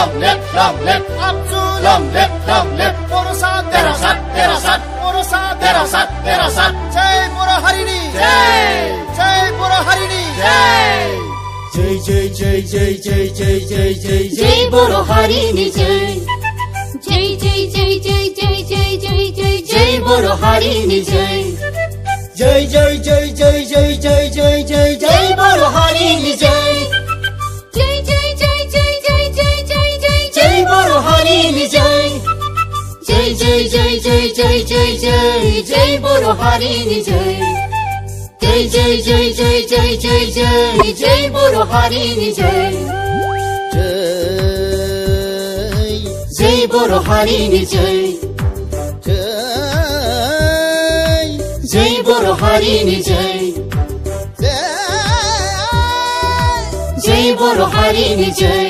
럼랩 앞줄 럼랩 보르사 데라삿 보르사 데라삿 제이 보라 하리니 제이 보라 하리니 जय बोरो हरिनी जय जय जय जय जय जय जय जय जय जय बोरो हरिनी जय जय जय जय जय जय जय जय जय जय बोरो हरिनी जय जय जय जय जय जय जय जय जय जय बोरो हरिनी जय जय जय जय जय जय जय जय जय बोरो हरिनी जय जय जय जय जय जय जय जय जय बोरो हरिनी जय जय बोरो हरिनी जय जय बोरो हरिनी जय जय बोरो हरिनी जय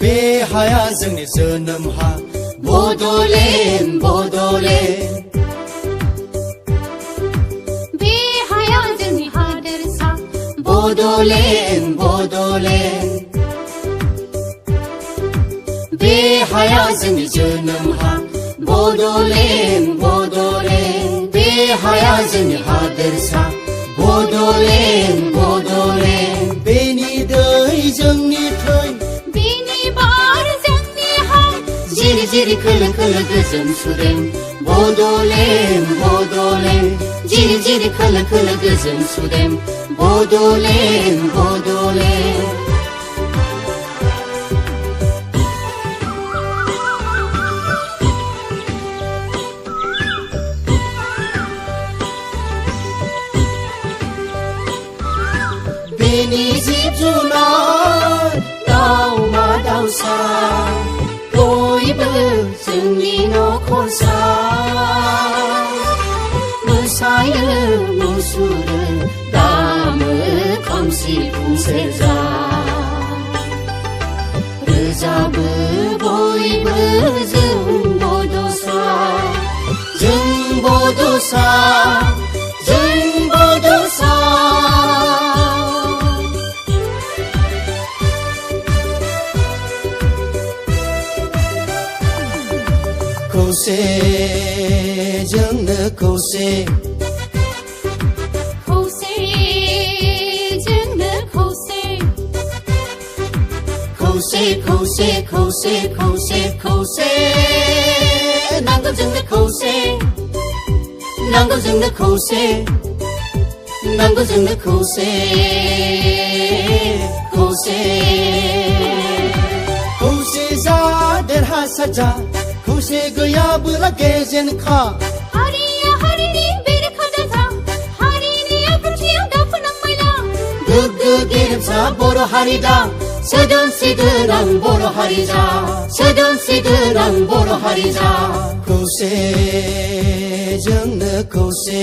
बे हाया जोंनि जोनोम हा बड'लेण्ड बड'लेण्ड बे हाया जोंनि हादोरसा बड'लेण्ड बड'लेण्ड बे हाया जोंनि जोनोम हा बड'लेण्ड बड'लेण्ड बे हाया जोंनि हादोरसा बड'लेण्ड बड'लेण्ड बेनि दै जोंनि थै बेनि बार जोंनि हां जिरि जिरि खोलो खोलो गोजोन सुदेम बड'लेण्ड बड'लेण्ड जिरि जिरि खोलो खोलो गोजोन सुदेम बड'लेण्ड बड'लेण्ड बेनि जिब जुनार दाउमा दाउसा बयबो जोंनि नखरसा मोसायो मुसुरो दामो खाम सिफुं सेरजा रोजाबो बयबो जों बड'सा जों बड'सा खौसे जोंनो खौसे खौसे जोंनो खौसे खौसे खौसे खौसे खौसे खौसे नांगौ जोंनो खौसे नांगौ जोंनो खौसे नांगौ जोंनो खौसे खौसे खौसे जा देरहासार जा खौसे गैयाबोला गेजेनखा हारिया हारिनि बेरेखा दाजा हारिनि आब्रुथियाव दाफोनांबायला गोग्गो गेरेमसा बर' हारि दा सोदोमस्रि गोनां बर' हारि जा सोदोमस्रि गोनां बर' हारि जा खौसे जोंनो खौसे